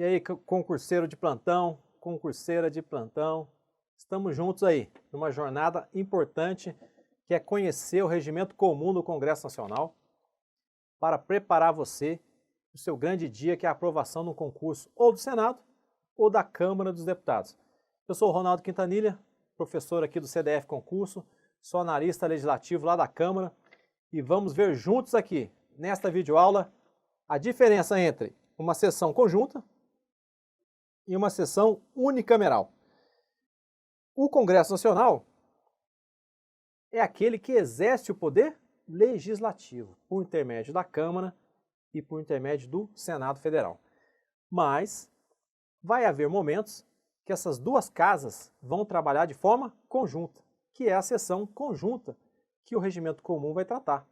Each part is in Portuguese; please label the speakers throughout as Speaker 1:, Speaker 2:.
Speaker 1: E aí, concurseiro de plantão, concurseira de plantão, estamos juntos aí, numa jornada importante que é conhecer o regimento comum do Congresso Nacional para preparar você para o seu grande dia, que é a aprovação no concurso ou do Senado ou da Câmara dos Deputados. Eu sou o Ronaldo Quintanilha, professor aqui do CDF Concurso, sou analista legislativo lá da Câmara e vamos ver juntos aqui, nesta videoaula, a diferença entre uma sessão conjunta e uma sessão unicameral. O Congresso Nacional é aquele que exerce o poder legislativo por intermédio da Câmara e por intermédio do Senado Federal. Mas vai haver momentos que essas duas casas vão trabalhar de forma conjunta, que é a sessão conjunta que o regimento comum vai tratar.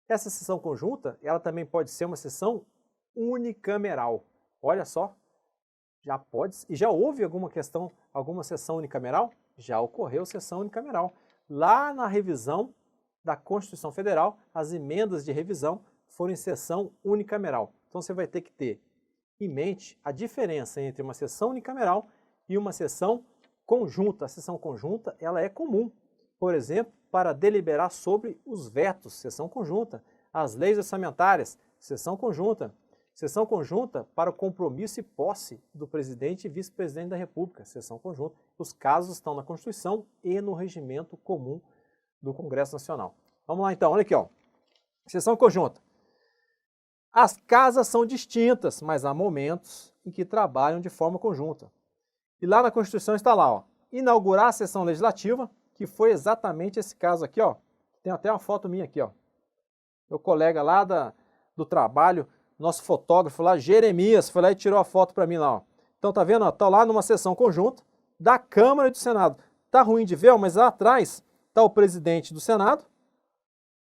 Speaker 1: Essa sessão conjunta, ela também pode ser uma sessão unicameral. Olha só, já pode, e já houve alguma sessão unicameral? Já ocorreu sessão unicameral. Lá na revisão da Constituição Federal, as emendas de revisão foram em sessão unicameral. Então você vai ter que ter em mente a diferença entre uma sessão unicameral e uma sessão conjunta. A sessão conjunta, ela é comum. Por exemplo, para deliberar sobre os vetos, sessão conjunta. As leis orçamentárias, sessão conjunta. Sessão conjunta para o compromisso e posse do presidente e vice-presidente da República, sessão conjunta. Os casos estão na Constituição e no regimento comum do Congresso Nacional. Vamos lá então, olha aqui, ó. Sessão conjunta. As casas são distintas, mas há momentos em que trabalham de forma conjunta. E lá na Constituição está lá, ó, inaugurar a sessão legislativa, que foi exatamente esse caso aqui, ó. Tem até uma foto minha aqui, ó. Meu colega lá do trabalho, nosso fotógrafo lá, Jeremias, foi lá e tirou a foto para mim lá, ó. Então tá vendo, ó, tá lá numa sessão conjunta da Câmara e do Senado. Tá ruim de ver, ó, mas lá atrás tá o presidente do Senado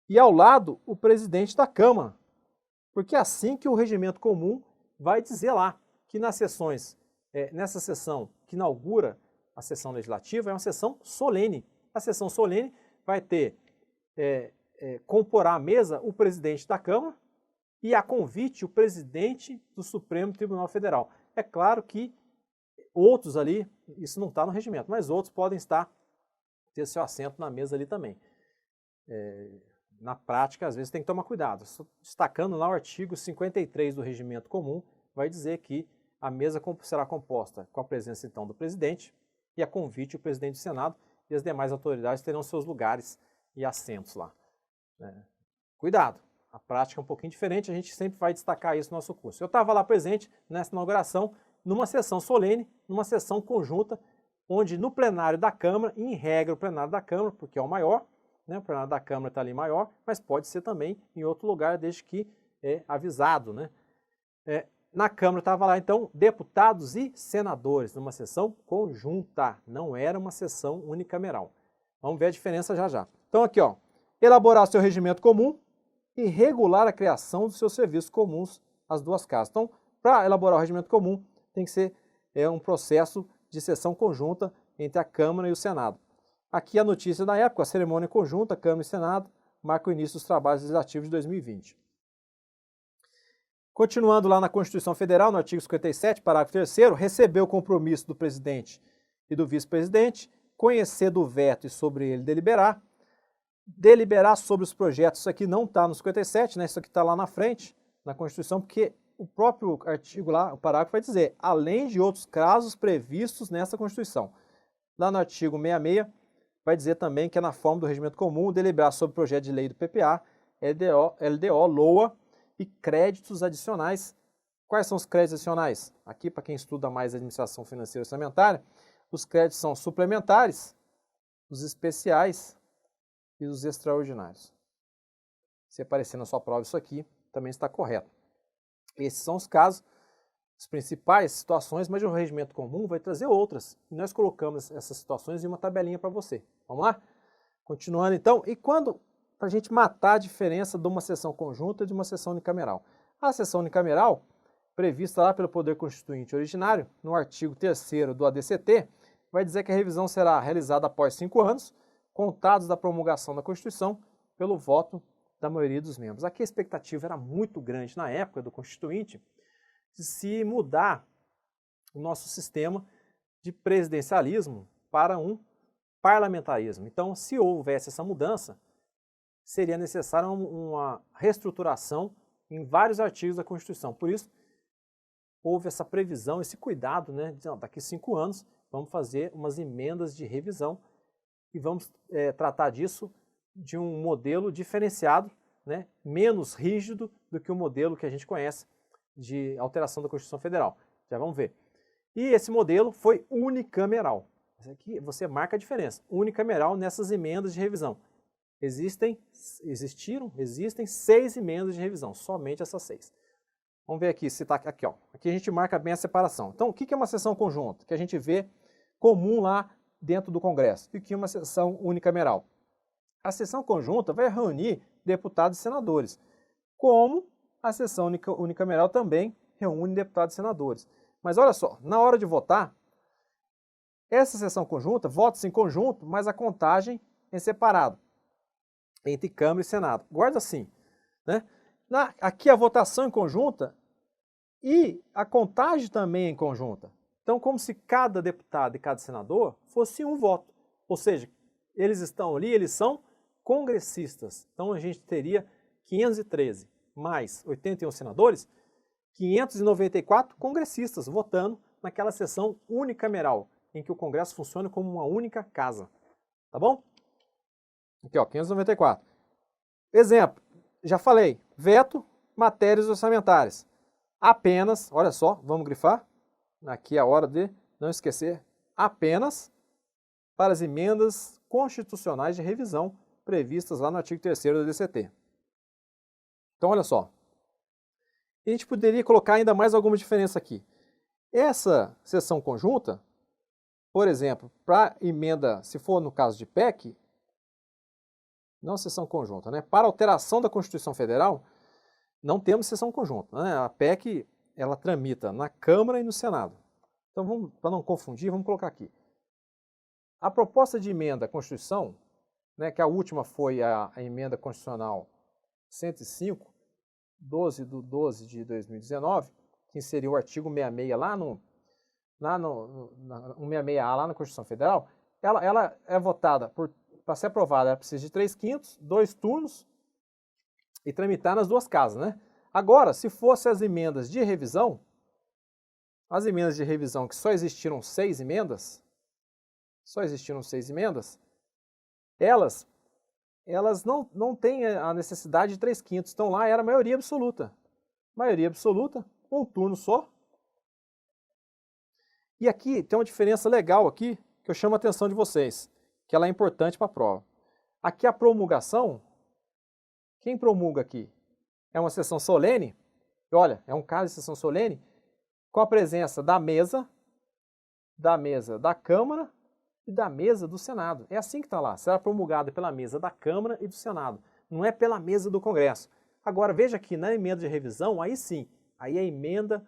Speaker 1: e ao lado o presidente da Câmara. Porque é assim que o regimento comum vai dizer lá, que nas sessões, nessa sessão que inaugura a sessão legislativa, é uma sessão solene. A sessão solene vai ter, comporá a mesa o presidente da Câmara e a convite o presidente do Supremo Tribunal Federal. É claro que outros ali, isso não está no regimento, mas outros podem ter seu assento na mesa ali também. Na prática, às vezes tem que tomar cuidado. Destacando lá o artigo 53 do regimento comum, vai dizer que a mesa será composta com a presença então do presidente e a convite o presidente do Senado e as demais autoridades terão seus lugares e assentos lá. Cuidado! A prática é um pouquinho diferente, a gente sempre vai destacar isso no nosso curso. Eu estava lá presente nessa inauguração, numa sessão solene, numa sessão conjunta, onde no plenário da Câmara, em regra o plenário da Câmara, porque é o maior, né, o plenário da Câmara está ali maior, mas pode ser também em outro lugar, desde que é avisado. Né? Na Câmara estava lá, então, deputados e senadores, numa sessão conjunta, não era uma sessão unicameral. Vamos ver a diferença já já. Então aqui, ó, elaborar seu regimento comum, e regular a criação dos seus serviços comuns às duas casas. Então, para elaborar o regimento comum, tem que ser um processo de sessão conjunta entre a Câmara e o Senado. Aqui a notícia da época, a cerimônia conjunta, Câmara e Senado, marca o início dos trabalhos legislativos de 2020. Continuando lá na Constituição Federal, no artigo 57, parágrafo 3º, recebeu o compromisso do presidente e do vice-presidente, conhecer do veto e sobre ele deliberar sobre os projetos. Isso aqui não está no 57, né? Isso aqui está lá na frente, na Constituição, porque o próprio artigo lá, o parágrafo vai dizer, além de outros casos previstos nessa Constituição. Lá no artigo 66, vai dizer também que é na forma do regimento comum deliberar sobre o projeto de lei do PPA, LDO, LOA e créditos adicionais. Quais são os créditos adicionais? Aqui, para quem estuda mais administração financeira e orçamentária, os créditos são suplementares, os especiais e os extraordinários. Se aparecer na sua prova isso aqui, também está correto. Esses são os casos, as principais situações, mas o regimento comum vai trazer outras. E nós colocamos essas situações em uma tabelinha para você. Vamos lá? Continuando então, e quando, para a gente matar a diferença de uma sessão conjunta e de uma sessão unicameral? A sessão unicameral, prevista lá pelo Poder Constituinte originário, no artigo 3º do ADCT, vai dizer que a revisão será realizada após 5 anos, contados da promulgação da Constituição, pelo voto da maioria dos membros. Aqui a expectativa era muito grande na época do Constituinte de se mudar o nosso sistema de presidencialismo para um parlamentarismo. Então, se houvesse essa mudança, seria necessária uma reestruturação em vários artigos da Constituição. Por isso, houve essa previsão, esse cuidado, né? De, não, daqui 5 anos vamos fazer umas emendas de revisão e vamos tratar disso de um modelo diferenciado, né? Menos rígido do que o modelo que a gente conhece de alteração da Constituição Federal. Já vamos ver. E esse modelo foi unicameral. Você marca a diferença. Unicameral nessas emendas de revisão. Existem 6 emendas de revisão, somente essas 6. Vamos ver aqui, se está aqui, ó. Aqui a gente marca bem a separação. Então, o que é uma sessão conjunta? Que a gente vê comum lá dentro do Congresso. E o que é uma sessão unicameral? A sessão conjunta vai reunir deputados e senadores, como a sessão unicameral também reúne deputados e senadores. Mas olha só, na hora de votar, essa sessão conjunta, vota-se em conjunto, mas a contagem é separada entre Câmara e Senado. Guarda assim, né? Aqui a votação em conjunta e a contagem também em conjunta. Então, como se cada deputado e cada senador fosse um voto. Ou seja, eles estão ali, eles são congressistas. Então, a gente teria 513 mais 81 senadores, 594 congressistas votando naquela sessão unicameral, em que o Congresso funciona como uma única casa. Tá bom? Aqui, ó, 594. Exemplo, já falei, veto, matérias orçamentárias. Apenas, olha só, vamos grifar. Aqui é a hora de não esquecer, apenas para as emendas constitucionais de revisão previstas lá no artigo 3º da DCT. Então, olha só. A gente poderia colocar ainda mais alguma diferença aqui. Essa sessão conjunta, por exemplo, para emenda, se for no caso de PEC, não sessão conjunta, né? Para alteração da Constituição Federal, não temos sessão conjunta, né? A PEC, ela tramita na Câmara e no Senado. Então, para não confundir, vamos colocar aqui. A proposta de emenda à Constituição, né, que a última foi a emenda constitucional 105, 12 de 2019, que inseriu o artigo 66 lá no 166A lá na Constituição Federal, ela é votada para ser aprovada, ela precisa de 3/5, 2 turnos e tramitar nas 2 casas, né? Agora, se fosse as emendas de revisão que só existiram 6 emendas, elas não têm a necessidade de 3/5, então lá era maioria absoluta. Maioria absoluta, um turno só. E aqui tem uma diferença legal aqui, que eu chamo a atenção de vocês, que ela é importante para a prova. Aqui a promulgação, quem promulga aqui? É uma sessão solene, olha, é um caso de sessão solene, com a presença da mesa da Câmara e da mesa do Senado. É assim que está lá, será promulgada pela mesa da Câmara e do Senado, não é pela mesa do Congresso. Agora, veja aqui, na emenda de revisão, aí sim, aí a emenda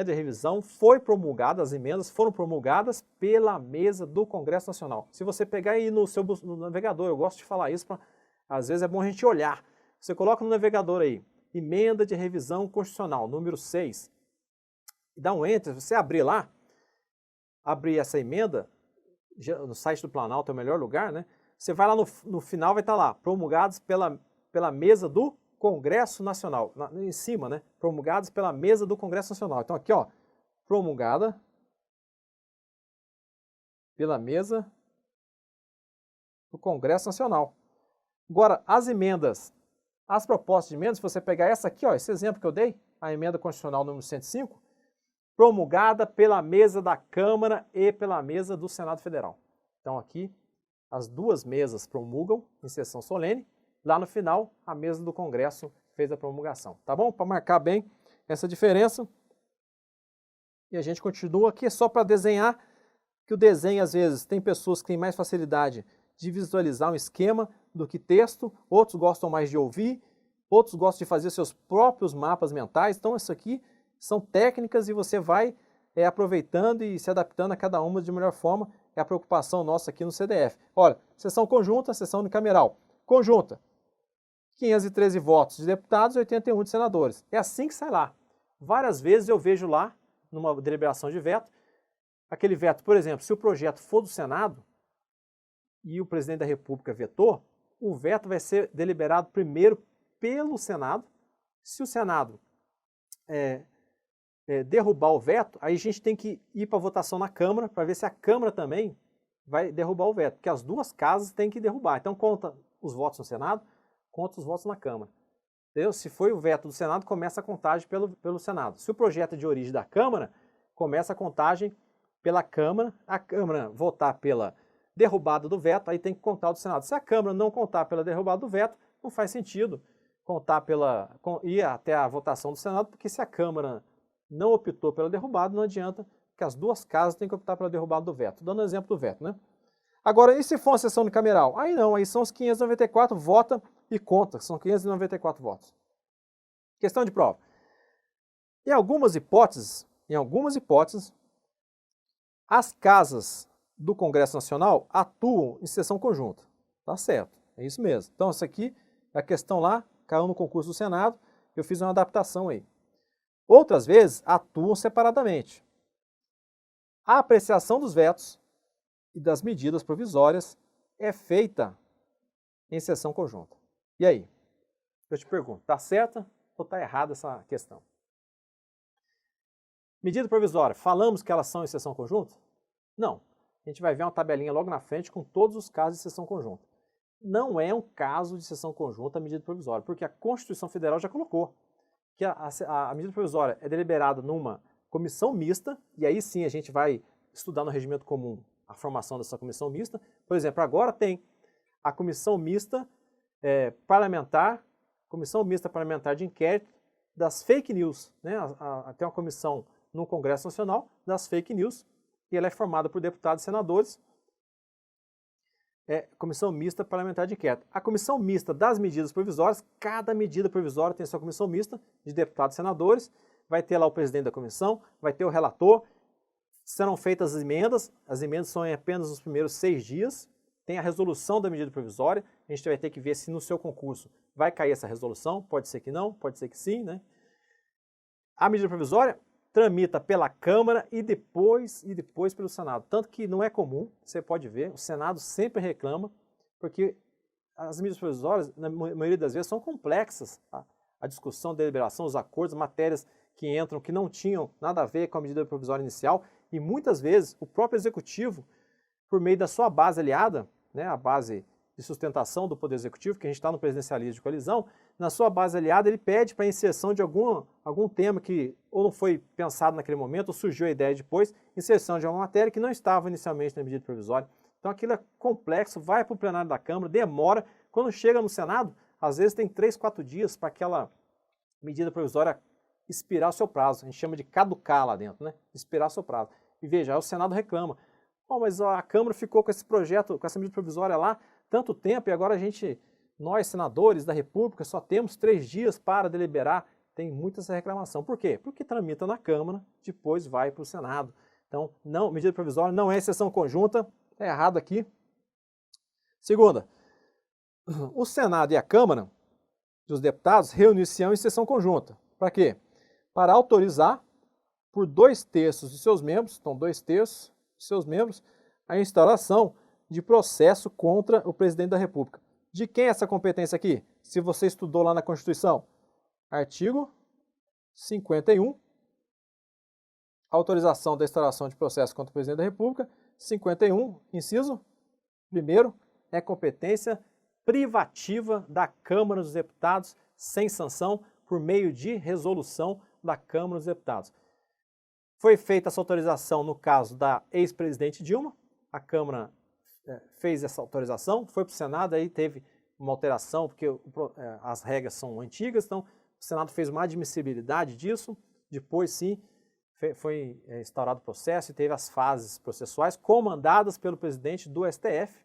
Speaker 1: de revisão foi promulgada, as emendas foram promulgadas pela mesa do Congresso Nacional. Se você pegar aí no navegador, eu gosto de falar isso, às vezes é bom a gente olhar. Você coloca no navegador aí, emenda de revisão constitucional, número 6, e dá um enter, você abrir lá, abrir essa emenda, no site do Planalto é o melhor lugar, né? Você vai lá no final, vai estar lá, promulgados pela mesa do Congresso Nacional, em cima, né? Promulgados pela mesa do Congresso Nacional. Então aqui, ó, promulgada pela mesa do Congresso Nacional. Agora, as propostas de emendas, se você pegar essa aqui, ó, esse exemplo que eu dei, a emenda constitucional número 105, promulgada pela mesa da Câmara e pela mesa do Senado Federal. Então aqui, as 2 mesas promulgam em sessão solene. Lá no final, a mesa do Congresso fez a promulgação. Tá bom? Para marcar bem essa diferença. E a gente continua aqui só para desenhar, que o desenho, às vezes, tem pessoas que têm mais facilidade de visualizar um esquema do que texto, outros gostam mais de ouvir, outros gostam de fazer seus próprios mapas mentais. Então, isso aqui são técnicas e você vai aproveitando e se adaptando a cada uma de melhor forma. É a preocupação nossa aqui no CDF. Olha, sessão conjunta, sessão unicameral. Conjunta, 513 votos de deputados e 81 de senadores. É assim que sai lá. Várias vezes eu vejo lá numa deliberação de veto. Aquele veto, por exemplo, se o projeto for do Senado e o presidente da República vetou, o veto vai ser deliberado primeiro pelo Senado. Se o Senado derrubar o veto, aí a gente tem que ir para a votação na Câmara para ver se a Câmara também vai derrubar o veto, porque as duas casas têm que derrubar. Então conta os votos no Senado, conta os votos na Câmara. Entendeu? Se foi o veto do Senado, começa a contagem pelo Senado. Se o projeto é de origem da Câmara, começa a contagem pela Câmara. A Câmara votar pela derrubada do veto, aí tem que contar o do Senado. Se a Câmara não contar pela derrubada do veto, não faz sentido ir até a votação do Senado, porque se a Câmara não optou pela derrubada, não adianta, que as duas casas têm que optar pela derrubada do veto. Dando o exemplo do veto, né? Agora, e se for uma sessão unicameral? Aí não, aí são os 594, vota e conta, são 594 votos. Questão de prova. Em algumas hipóteses, as casas do Congresso Nacional atuam em sessão conjunta. Tá certo, é isso mesmo. Então, isso aqui é a questão lá, caiu no concurso do Senado, eu fiz uma adaptação aí. Outras vezes, atuam separadamente. A apreciação dos vetos e das medidas provisórias é feita em sessão conjunta. E aí? Eu te pergunto, tá certa ou tá errada essa questão? Medida provisória, falamos que elas são em sessão conjunta? Não. A gente vai ver uma tabelinha logo na frente com todos os casos de sessão conjunta. Não é um caso de sessão conjunta a medida provisória, porque a Constituição Federal já colocou que a medida provisória é deliberada numa comissão mista, e aí sim a gente vai estudar no regimento comum a formação dessa comissão mista. Por exemplo, agora tem a comissão mista parlamentar, comissão mista parlamentar de inquérito das fake news, né? Tem uma comissão no Congresso Nacional das fake news, e ela é formada por deputados e senadores. Comissão mista parlamentar de inquérito. A comissão mista das medidas provisórias, cada medida provisória tem sua comissão mista de deputados e senadores, vai ter lá o presidente da comissão, vai ter o relator, serão feitas as emendas são em apenas os primeiros 6 dias, tem a resolução da medida provisória, a gente vai ter que ver se no seu concurso vai cair essa resolução, pode ser que não, pode ser que sim, né? A medida provisória tramita pela Câmara e depois pelo Senado. Tanto que não é comum, você pode ver, o Senado sempre reclama, porque as medidas provisórias, na maioria das vezes, são complexas. Tá? A discussão, a deliberação, os acordos, matérias que entram, que não tinham nada a ver com a medida provisória inicial, e muitas vezes o próprio Executivo, por meio da sua base aliada, né, a base de sustentação do Poder Executivo, que a gente está no presidencialismo de coalizão, na sua base aliada ele pede para a inserção de algum tema que ou não foi pensado naquele momento, ou surgiu a ideia depois, inserção de alguma matéria que não estava inicialmente na medida provisória. Então aquilo é complexo, vai para o plenário da Câmara, demora, quando chega no Senado, às vezes tem 3, 4 dias para aquela medida provisória expirar o seu prazo, a gente chama de caducar lá dentro, né? Expirar o seu prazo. E veja, aí o Senado reclama, mas a Câmara ficou com esse projeto, com essa medida provisória lá, tanto tempo, e agora nós, senadores da República, só temos 3 dias para deliberar. Tem muita essa reclamação. Por quê? Porque tramita na Câmara, depois vai para o Senado. Então, não, medida provisória não é sessão conjunta, é errado aqui. Segunda, o Senado e a Câmara dos Deputados reunir-se-ão em sessão conjunta. Para quê? Para autorizar, por 2/3 de seus membros, então 2/3 de seus membros, a instauração de processo contra o presidente da República. De quem é essa competência aqui? Se você estudou lá na Constituição, artigo 51, autorização da instauração de processo contra o presidente da República, 51, inciso 1º, é competência privativa da Câmara dos Deputados, sem sanção, por meio de resolução da Câmara dos Deputados. Foi feita essa autorização no caso da ex-presidente Dilma, a Câmara fez essa autorização, foi para o Senado, aí teve uma alteração, porque as regras são antigas, então o Senado fez uma admissibilidade disso, depois sim foi instaurado o processo e teve as fases processuais comandadas pelo presidente do STF,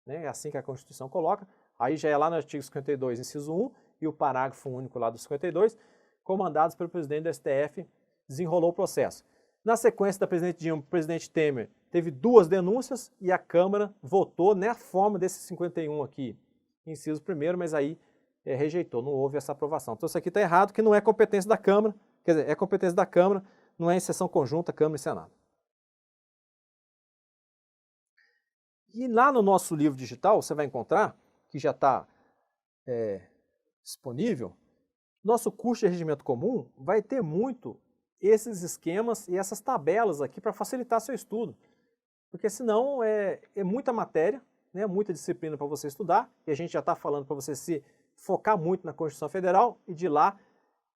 Speaker 1: né, é assim que a Constituição coloca, aí já é lá no artigo 52, inciso 1, e o parágrafo único lá do 52, comandados pelo presidente do STF, desenrolou o processo. Na sequência da presidente Dilma, o presidente Temer teve 2 denúncias e a Câmara votou na forma desse 51 aqui, inciso 1º, mas aí rejeitou, não houve essa aprovação. Então isso aqui está errado, que não é competência da Câmara, quer dizer, é competência da Câmara, não é em sessão conjunta Câmara e Senado. E lá no nosso livro digital, você vai encontrar, que já está disponível, nosso curso de regimento comum vai ter muito esses esquemas e essas tabelas aqui para facilitar seu estudo. Porque senão é muita matéria, né, muita disciplina para você estudar, e a gente já está falando para você se focar muito na Constituição Federal, e de lá,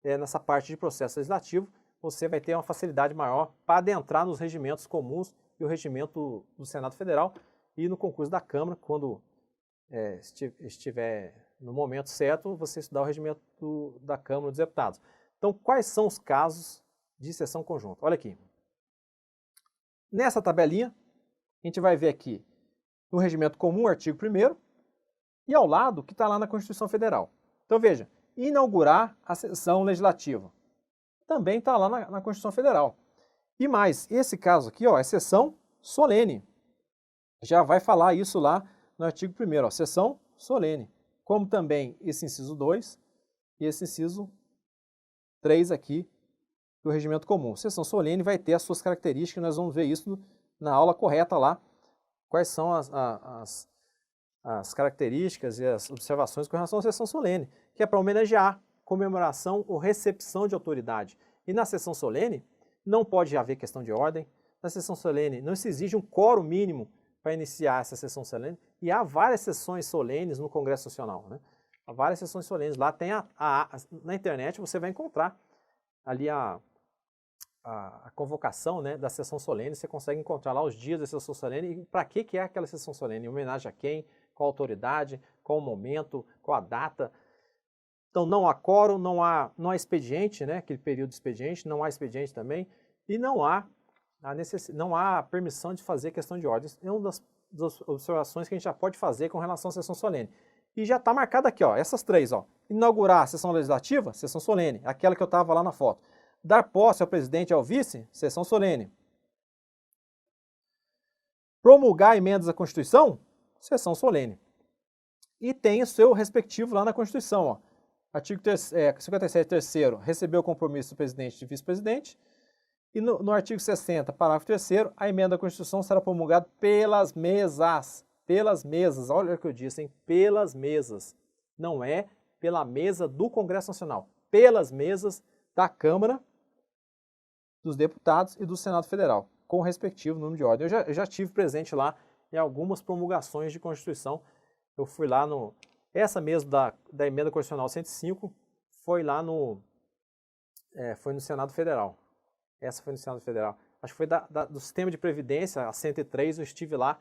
Speaker 1: nessa parte de processo legislativo, você vai ter uma facilidade maior para adentrar nos regimentos comuns e o regimento do Senado Federal, e no concurso da Câmara, quando estiver no momento certo, você estudar o regimento da Câmara dos Deputados. Então, quais são os casos de sessão conjunta? Olha aqui. Nessa tabelinha, a gente vai ver aqui no regimento comum, artigo 1º, e ao lado que está lá na Constituição Federal. Então, veja, inaugurar a sessão legislativa. Também está lá na Constituição Federal. E mais, esse caso aqui, ó, é sessão solene. Já vai falar isso lá no artigo 1º, ó, sessão solene. Como também esse inciso 2 e esse inciso 3 aqui do regimento comum. Sessão solene vai ter as suas características, nós vamos ver isso na aula correta lá, quais são as características e as observações com relação à sessão solene, que é para homenagear, comemoração ou recepção de autoridade. E na sessão solene não pode haver questão de ordem, na sessão solene não se exige um quórum mínimo para iniciar essa sessão solene, e há várias sessões solenes no Congresso Nacional, né? Há várias sessões solenes. Lá tem na internet você vai encontrar ali a convocação, né, da sessão solene, você consegue encontrar lá os dias da sessão solene e para que é aquela sessão solene, em homenagem a quem, qual a autoridade, qual o momento, qual a data. Então não há quórum, não há expediente, né, aquele período de expediente, não há expediente também, e não há permissão de fazer questão de ordem. É uma das observações que a gente já pode fazer com relação à sessão solene. E já está marcado aqui, ó, essas três, ó. Inaugurar a sessão legislativa, sessão solene, aquela que eu estava lá na foto. Dar posse ao presidente e ao vice, sessão solene. Promulgar emendas à Constituição, sessão solene. E tem o seu respectivo lá na Constituição, ó. Artigo 57, terceiro, recebeu o compromisso do presidente e vice-presidente. E no artigo 60, parágrafo 3º, a emenda à Constituição será promulgada pelas mesas. Pelas mesas, olha o que eu disse, hein? Pelas mesas. Não é pela mesa do Congresso Nacional. Pelas mesas da Câmara, dos Deputados e do Senado Federal, com o respectivo número de ordem. Eu já estive presente lá em algumas promulgações de Constituição. Eu fui lá essa mesa da emenda constitucional 105 foi lá foi no Senado Federal. Essa foi no Senado Federal. Acho que foi do Sistema de Previdência, a 103, eu estive lá,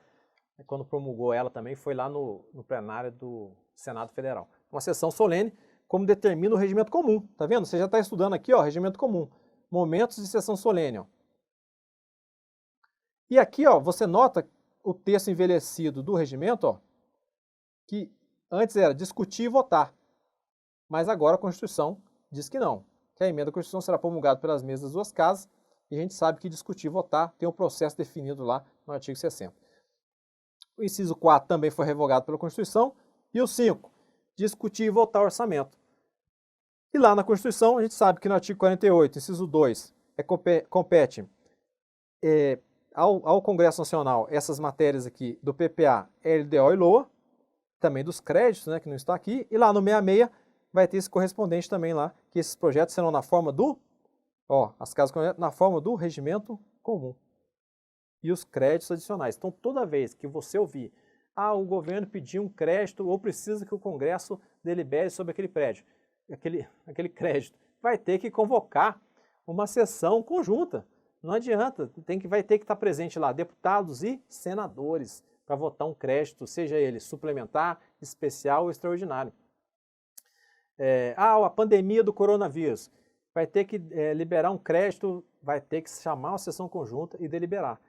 Speaker 1: quando promulgou ela também, foi lá no plenário do Senado Federal. Uma sessão solene, como determina o regimento comum. Tá vendo? Você já está estudando aqui, ó, regimento comum. Momentos de sessão solene, ó. E aqui, ó, você nota o texto envelhecido do regimento, ó, que antes era discutir e votar. Mas agora a Constituição diz que não. Que a emenda à Constituição será promulgada pelas mesas das duas casas, e a gente sabe que discutir e votar tem um processo definido lá no artigo 60. O inciso 4 também foi revogado pela Constituição, e o 5, discutir e votar o orçamento. E lá na Constituição, a gente sabe que no artigo 48, inciso 2, compete ao Congresso Nacional essas matérias aqui do PPA, LDO e LOA, também dos créditos, né, que não está aqui, e lá no 66 vai ter esse correspondente também lá, que esses projetos serão na forma as casas na forma do regimento comum. E os créditos adicionais. Então, toda vez que você ouvir, o governo pediu um crédito ou precisa que o Congresso delibere sobre aquele prédio, aquele crédito, vai ter que convocar uma sessão conjunta. Não adianta, vai ter que estar presente lá deputados e senadores para votar um crédito, seja ele suplementar, especial ou extraordinário. A pandemia do coronavírus, vai ter que liberar um crédito, vai ter que chamar uma sessão conjunta e deliberar.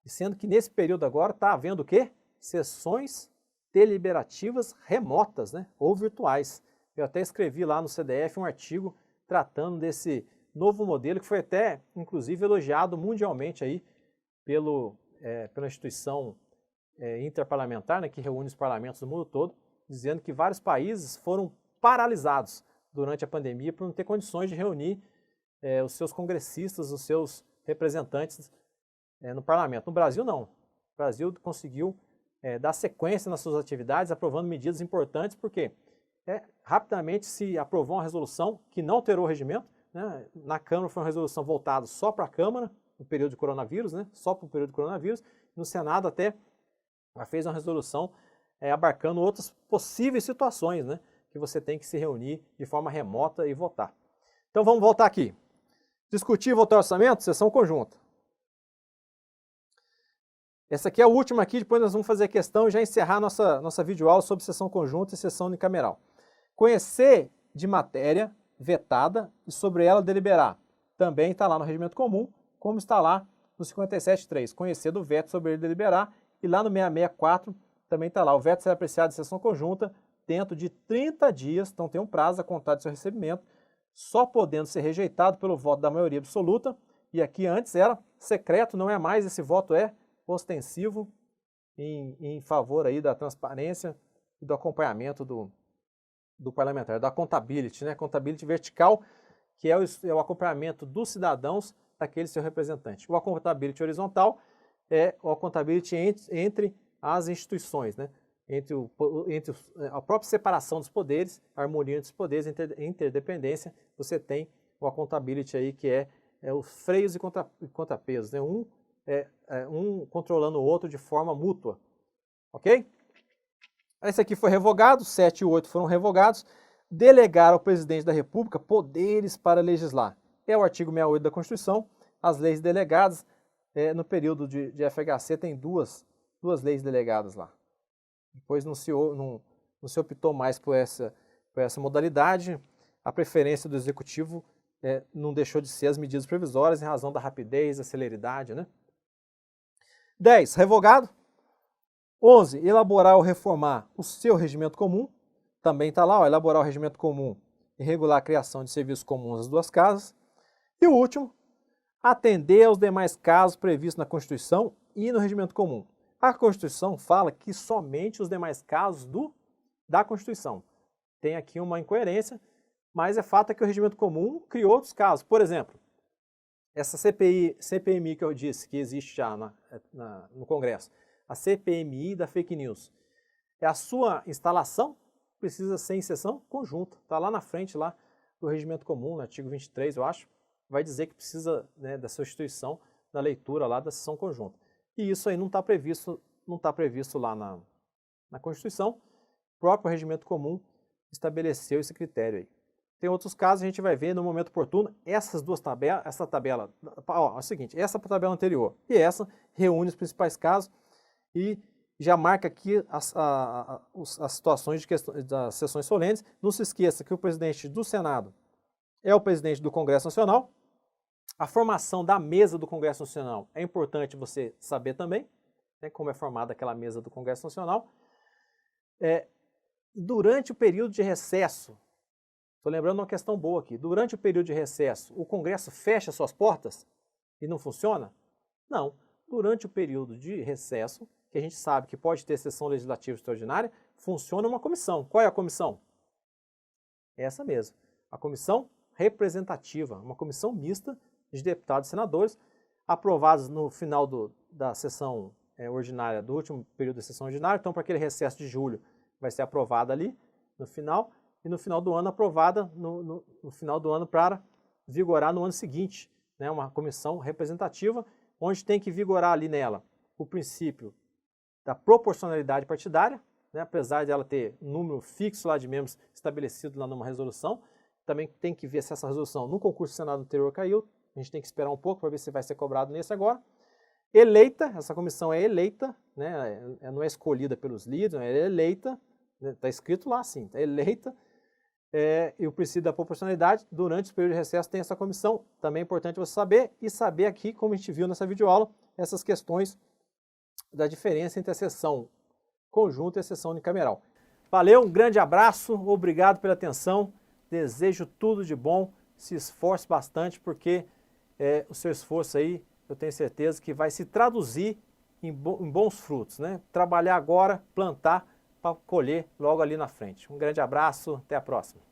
Speaker 1: E sendo que nesse período agora está havendo o quê? Sessões deliberativas remotas, né? Ou virtuais. Eu até escrevi lá no CDF um artigo tratando desse novo modelo que foi até, inclusive, elogiado mundialmente aí pela instituição interparlamentar, né, que reúne os parlamentos do mundo todo, dizendo que vários países foram paralisados durante a pandemia por não ter condições de reunir os seus congressistas, os seus representantes no parlamento. No Brasil, não. O Brasil conseguiu dar sequência nas suas atividades, aprovando medidas importantes, porque rapidamente se aprovou uma resolução que não alterou o regimento, né? Na Câmara foi uma resolução voltada só para a Câmara, no período de coronavírus, né? Só para o período de coronavírus. No Senado até fez uma resolução abarcando outras possíveis situações, né? Que você tem que se reunir de forma remota e votar. Então vamos voltar aqui. Discutir e votar orçamento, sessão conjunta. Essa aqui é a última aqui, depois nós vamos fazer a questão e já encerrar nossa videoaula sobre sessão conjunta e sessão unicameral. Conhecer de matéria vetada e sobre ela deliberar. Também está lá no regimento comum, como está lá no 57.3. Conhecer do veto sobre ele deliberar. E lá no 664 também está lá. O veto será apreciado em sessão conjunta dentro de 30 dias, então tem um prazo a contar de seu recebimento, só podendo ser rejeitado pelo voto da maioria absoluta. E aqui antes era secreto, não é mais, esse voto é ostensivo em favor aí da transparência e do acompanhamento do parlamentar, da accountability, né? Accountability vertical, que é o acompanhamento dos cidadãos daquele seu representante. O accountability horizontal é o accountability entre as instituições, né? Entre a própria separação dos poderes, a harmonia entre os poderes, interdependência, você tem o accountability aí, que é os freios e contrapesos, né? Um controlando o outro de forma mútua, ok? Esse aqui foi revogado, 7 e 8 foram revogados. Delegar ao presidente da República poderes para legislar. É o artigo 68 da Constituição. As leis delegadas, no período de FHC, tem duas leis delegadas lá. Depois não se optou mais por essa modalidade. A preferência do Executivo não deixou de ser as medidas provisórias em razão da rapidez, da celeridade, né? 10. Revogado. 11. Elaborar ou reformar o seu regimento comum. Também está lá, elaborar o regimento comum e regular a criação de serviços comuns às duas casas. E o último, atender aos demais casos previstos na Constituição e no regimento comum. A Constituição fala que somente os demais casos da Constituição. Tem aqui uma incoerência, mas é fato que o regimento comum criou outros casos. Por exemplo, essa CPMI que eu disse, que existe já no Congresso, a CPMI da fake news, a sua instalação precisa ser em sessão conjunta. Está lá na frente lá do regimento comum, no artigo 23, eu acho, vai dizer que precisa, né, da substituição da leitura lá da sessão conjunta. E isso aí não está previsto lá na Constituição. O próprio regimento comum estabeleceu esse critério aí. Tem outros casos, a gente vai ver no momento oportuno. Essas duas tabelas, essa tabela, é o seguinte, essa tabela anterior e essa reúne os principais casos e já marca aqui as situações das sessões solenes. Não se esqueça que o presidente do Senado é o presidente do Congresso Nacional. A formação da mesa do Congresso Nacional é importante você saber também, né, como é formada aquela mesa do Congresso Nacional. Durante o período de recesso, estou lembrando uma questão boa aqui, durante o período de recesso, o Congresso fecha suas portas e não funciona? Não. Durante o período de recesso, que a gente sabe que pode ter sessão legislativa extraordinária, funciona uma comissão. Qual é a comissão? Essa mesmo, a comissão representativa, uma comissão mista de deputados e senadores, aprovados no final da sessão ordinária, do último período da sessão ordinária. Então, para aquele recesso de julho, vai ser aprovada ali no final, e no final do ano aprovada no final do ano para vigorar no ano seguinte, né? Uma comissão representativa, onde tem que vigorar ali nela o princípio da proporcionalidade partidária, né? Apesar de ela ter um número fixo lá de membros estabelecido lá numa resolução, também tem que ver se essa resolução no concurso do Senado anterior caiu. A gente tem que esperar um pouco para ver se vai ser cobrado nesse agora. Eleita, essa comissão é eleita, né? Não é escolhida pelos líderes, é eleita, está escrito lá assim, está eleita, e o princípio da proporcionalidade. Durante o período de recesso tem essa comissão, também é importante você saber, e saber aqui, como a gente viu nessa videoaula, essas questões da diferença entre a sessão conjunta e a sessão unicameral. Valeu, um grande abraço, obrigado pela atenção, desejo tudo de bom, se esforce bastante, porque o seu esforço aí, eu tenho certeza que vai se traduzir em bons frutos, né? Trabalhar agora, plantar, para colher logo ali na frente. Um grande abraço, até a próxima.